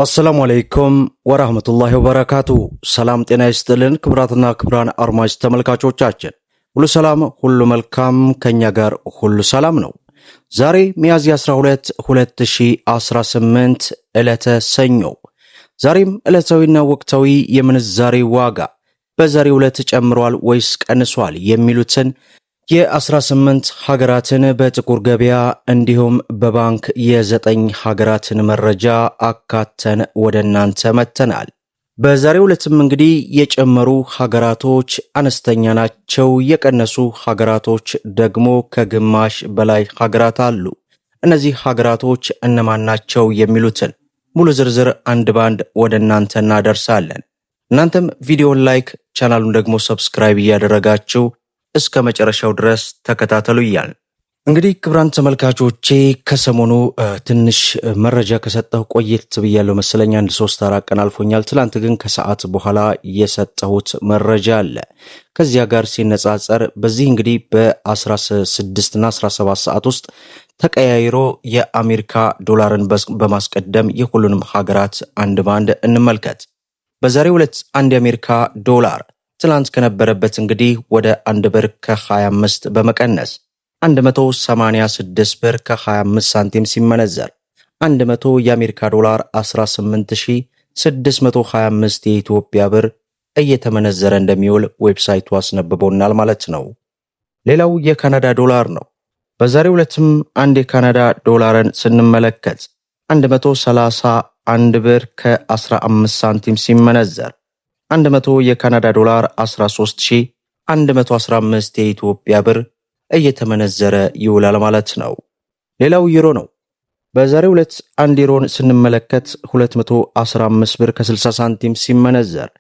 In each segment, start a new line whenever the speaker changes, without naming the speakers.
አሰላሙ አለይኩም ወራህመቱላሂ ወበረካቱ። ሰላም ጤና ይስጥልን ክብራትና ክብራን አድማጭ ተመልካቾቻችን ሁሉ ሰላም ሁሉ መልካም፣ ከኛ ጋር ሁሉ ሰላም ነው። ዛሬ ሚያዝያ 12 2018 ዕለተ ሰኞ። ዛሬም ዕለታዊና ወቅታዊ የምንዛሬ ዋጋ በዛሬው ዕለት ጨምሯል ወይስ ቀንሷል የሚሉትን የ18 ሀገራትን በጥቁር ገበያ እንዲሁም በባንክ የ9 ሀገራትን መረጃ አካተን ወደ እናንተ መተናል። በዛሬው ዕለትም እንግዲህ የጨመሩ ሀገራቶች አነስተኛ ናቸው፣ የቀነሱ ሀገራቶች ደግሞ ከግማሽ በላይ ሀገራት አሉ። እነዚህ ሀገራቶች እነማን ናቸው የሚሉትን ሙሉ ዝርዝር አንድ ባንድ ወደ እናንተ እናደርሳለን። እናንተም ቪዲዮን ላይክ፣ ቻናሉን ደግሞ ሰብስክራይብ እያደረጋችሁ እስከ መጨረሻው ድረስ ተከታተሉ እያል እንግዲህ ክብራን ተመልካቾቼ ከሰሞኑ ትንሽ መረጃ ከሰጠሁ ቆየት ብያለሁ መሰለኝ፣ 3-4 ቀን አልፎኛል። ትላንት ግን ከሰዓት በኋላ የሰጠሁት መረጃ አለ። ከዚያ ጋር ሲነጻጸር በዚህ እንግዲህ በ16 እና 17 ሰዓት ውስጥ ተቀያይሮ የአሜሪካ ዶላርን በማስቀደም የሁሉንም ሀገራት አንድ ባንድ እንመልከት። በዛሬው ዕለት አንድ የአሜሪካ ዶላር ትላንት ከነበረበት እንግዲህ ወደ 1 ብር ከ25 በመቀነስ 186 ብር ከ25 ሳንቲም ሲመነዘር 100 የአሜሪካ ዶላር 18625 የኢትዮጵያ ብር እየተመነዘረ እንደሚውል ዌብሳይቱ አስነብቦናል ማለት ነው። ሌላው የካናዳ ዶላር ነው። በዛሬው ዕለትም አንድ የካናዳ ዶላርን ስንመለከት 131 ብር ከ15 ሳንቲም ሲመነዘር 100 የካናዳ ዶላር 13115 የኢትዮጵያ ብር እየተመነዘረ ይውላል ማለት ነው። ሌላው ዩሮ ነው። በዛሬው ዕለት አንድ ዩሮን ስንመለከት 215 ብር ከ60 ሳንቲም ሲመነዘር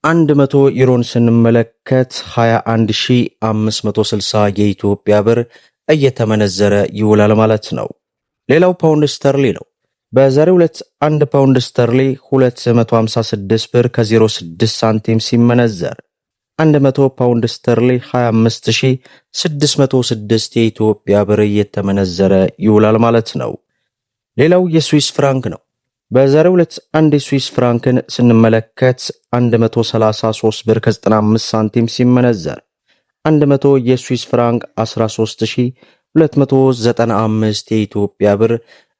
100 ዩሮን ስንመለከት 21560 የኢትዮጵያ ብር እየተመነዘረ ይውላል ማለት ነው። ሌላው ፓውንድ ስተርሊ ነው። በዛሬው ዕለት 1 ፓውንድ ስተርሊ 256 ብር ከ06 ሳንቲም ሲመነዘር 100 ፓውንድ ስተርሊ 25606 የኢትዮጵያ ብር እየተመነዘረ ይውላል ማለት ነው። ሌላው የስዊስ ፍራንክ ነው። በዛሬው ዕለት አንድ የስዊስ ፍራንክን ስንመለከት 133 ብር ከ95 ሳንቲም ሲመነዘር 100 የስዊስ ፍራንክ 13295 የኢትዮጵያ ብር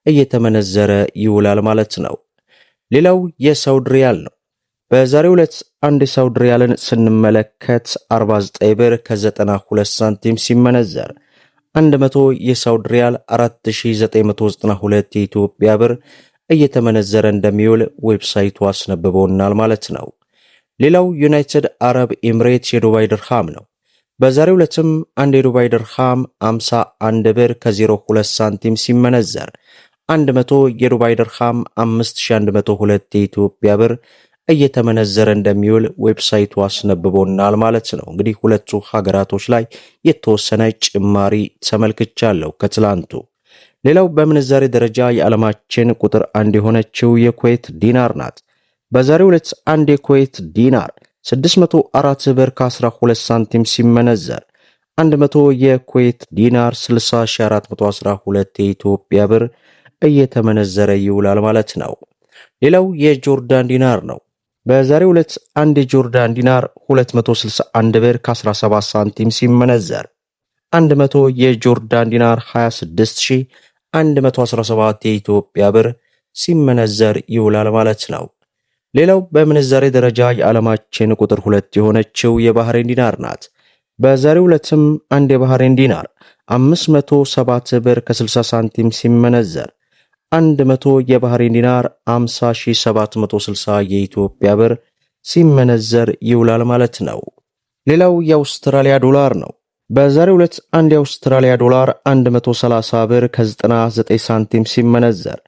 እየተመነዘረ ይውላል ማለት ነው። ሌላው የሳውዲ ሪያል ነው። በዛሬው ዕለት አንድ የሳውዲ ሪያልን ስንመለከት 49 ብር ከ92 ሳንቲም ሲመነዘር 100 የሳውዲ ሪያል 4992 የኢትዮጵያ ብር እየተመነዘረ እንደሚውል ዌብሳይቱ አስነብቦናል ማለት ነው። ሌላው ዩናይትድ አረብ ኤምሬት የዱባይ ድርሃም ነው። በዛሬው ዕለትም አንድ የዱባይ ድርሃም 51 ብር ከ02 ሳንቲም ሲመነዘር 100 የዱባይ ድርሃም 5102 የኢትዮጵያ ብር እየተመነዘረ እንደሚውል ዌብሳይቱ አስነብቦናል ማለት ነው። እንግዲህ ሁለቱ ሀገራቶች ላይ የተወሰነ ጭማሪ ተመልክቻለሁ ከትላንቱ። ሌላው በምንዛሬ ደረጃ የዓለማችን ቁጥር 1 የሆነችው የኩዌት ዲናር ናት። በዛሬው ዕለት አንድ የኩዌት ዲናር 604 ብር ከ12 ሳንቲም ሲመነዘር 100 የኩዌት ዲናር 60412 የኢትዮጵያ ብር እየተመነዘረ ይውላል ማለት ነው። ሌላው የጆርዳን ዲናር ነው። በዛሬው ዕለት አንድ የጆርዳን ዲናር 261 ብር ከ17 ሳንቲም ሲመነዘር 100 የጆርዳን ዲናር 26117 የኢትዮጵያ ብር ሲመነዘር ይውላል ማለት ነው። ሌላው በምንዛሬ ደረጃ የዓለማችን ቁጥር 2 የሆነችው የባህሬን ዲናር ናት። በዛሬው ዕለትም አንድ የባህሬን ዲናር 507 ብር ከ60 ሳንቲም ሲመነዘር 100 የባህሬን ዲናር 50760 የኢትዮጵያ ብር ሲመነዘር ይውላል ማለት ነው። ሌላው የአውስትራሊያ ዶላር ነው። በዛሬው ዕለት አንድ የአውስትራሊያ ዶላር 130 ብር ከ99 ሳንቲም ሲመነዘር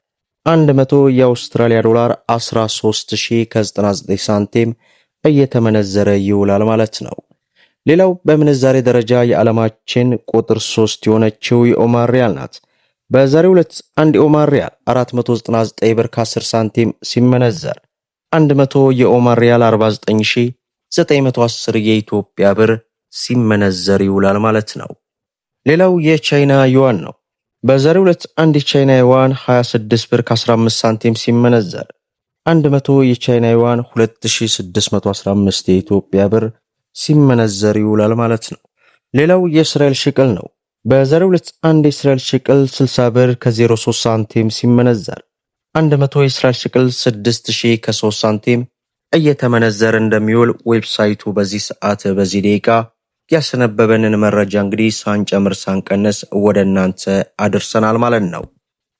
100 የአውስትራሊያ ዶላር 13099 ሳንቲም እየተመነዘረ ይውላል ማለት ነው። ሌላው በምንዛሬ ደረጃ የዓለማችን ቁጥር 3 የሆነችው የኦማር ሪያል ናት። በዛሬው ዕለት አንድ የኦማር ሪያል 499 ብር ከ10 ሳንቲም ሲመነዘር 100 የኦማር ሪያል 49910 የኢትዮጵያ ብር ሲመነዘር ይውላል ማለት ነው። ሌላው የቻይና ዩዋን ነው። በዛሬው ዕለት አንድ የቻይና ዩዋን 26 ብር ከ15 ሳንቲም ሲመነዘር 100 የቻይና ዩዋን 2615 የኢትዮጵያ ብር ሲመነዘር ይውላል ማለት ነው። ሌላው የእስራኤል ሽቅል ነው። በዛሬው ዕለት አንድ የእስራኤል ሽቅል 60 ብር ከ03 ሳንቲም ሲመነዘር 100 የእስራኤል ሽቅል 6000 ከ3 ሳንቲም እየተመነዘረ እንደሚውል ዌብሳይቱ በዚህ ሰዓት በዚህ ደቂቃ ያስነበበንን መረጃ እንግዲህ ሳንጨምር ሳንቀንስ ወደ እናንተ አድርሰናል ማለት ነው።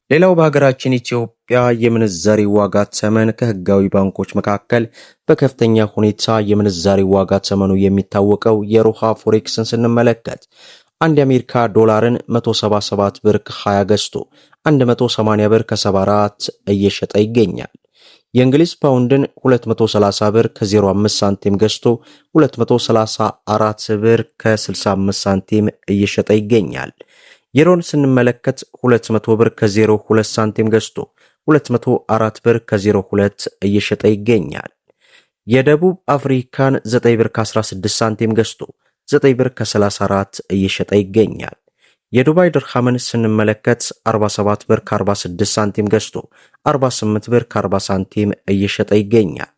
ሌላው በሀገራችን ኢትዮጵያ የምንዛሬ ዋጋ ተመን ከህጋዊ ባንኮች መካከል በከፍተኛ ሁኔታ የምንዛሬ ዋጋ ተመኑ የሚታወቀው የሮሃ ፎሬክስን ስንመለከት አንድ የአሜሪካ ዶላርን 177 ብር ከ20 ገዝቶ 180 ብር ከ74 እየሸጠ ይገኛል። የእንግሊዝ ፓውንድን 230 ብር ከ05 ሳንቲም ገዝቶ 234 ብር ከ65 ሳንቲም እየሸጠ ይገኛል። ዩሮን ስንመለከት 200 ብር ከ02 ሳንቲም ገዝቶ 204 ብር ከ02 እየሸጠ ይገኛል። የደቡብ አፍሪካን 9 ብር ከ16 ሳንቲም ገዝቶ 9 ብር ከ34 እየሸጠ ይገኛል። የዱባይ ድርሃምን ስንመለከት 47 ብር ከ46 ሳንቲም ገዝቶ 48 ብር ከ40 ሳንቲም እየሸጠ ይገኛል።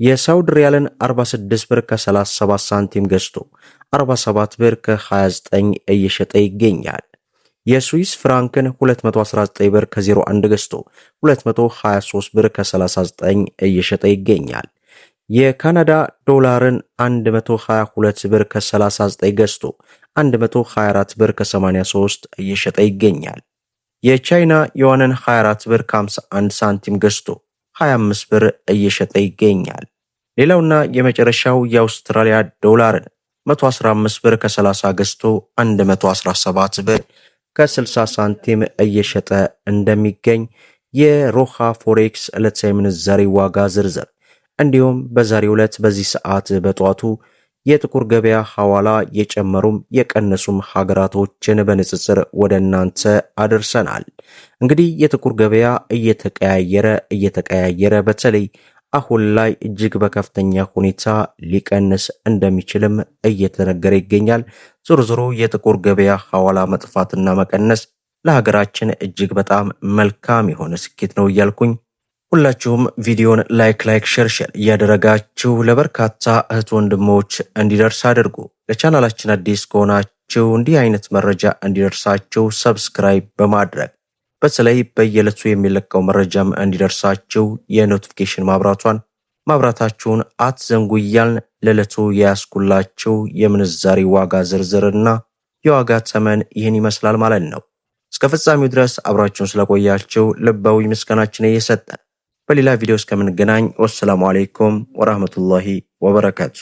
የሳውዲ ሪያልን 46 ብር ከ37 ሳንቲም ገዝቶ 47 ብር ከ29 እየሸጠ ይገኛል። የስዊስ ፍራንክን 219 ብር ከ01 ገዝቶ 223 ብር ከ39 እየሸጠ ይገኛል። የካናዳ ዶላርን 122 ብር ከ39 ገዝቶ 124 ብር ከ83 እየሸጠ ይገኛል። የቻይና ዩዋንን 24 ብር ከ51 ሳንቲም ገዝቶ 25 ብር እየሸጠ ይገኛል። ሌላውና የመጨረሻው የአውስትራሊያ ዶላርን 115 ብር ከ30 ገዝቶ 117 ብር ከ60 ሳንቲም እየሸጠ እንደሚገኝ የሮሃ ፎሬክስ ዕለታዊ ምንዛሬ ዋጋ ዝርዝር እንዲሁም በዛሬው ዕለት በዚህ ሰዓት በጠዋቱ የጥቁር ገበያ ሐዋላ የጨመሩም የቀነሱም ሀገራቶችን በንጽጽር ወደ እናንተ አድርሰናል። እንግዲህ የጥቁር ገበያ እየተቀያየረ በተለይ አሁን ላይ እጅግ በከፍተኛ ሁኔታ ሊቀንስ እንደሚችልም እየተነገረ ይገኛል። ዞሮ የጥቁር ገበያ ሐዋላ መጥፋትና መቀነስ ለሀገራችን እጅግ በጣም መልካም የሆነ ስኬት ነው እያልኩኝ ሁላችሁም ቪዲዮን ላይክ ሼር እያደረጋችሁ ለበርካታ እህት ወንድሞች እንዲደርስ አድርጉ። ለቻናላችን አዲስ ከሆናችሁ እንዲህ አይነት መረጃ እንዲደርሳችሁ ሰብስክራይብ በማድረግ በተለይ በየዕለቱ የሚለቀው መረጃም እንዲደርሳችሁ የኖቲፊኬሽን ማብራታችሁን አትዘንጉ እያልን ለዕለቱ ያስኩላችሁ የምንዛሬ ዋጋ ዝርዝርና የዋጋ ተመን ይህን ይመስላል ማለት ነው። እስከ ፍጻሜው ድረስ አብራችሁን ስለቆያችሁ ልባዊ ምስጋናችን እየሰጠን በሌላ ቪዲዮ እስከምንገናኝ ወሰላሙ አለይኩም ወራህመቱላሂ ወበረካቱ።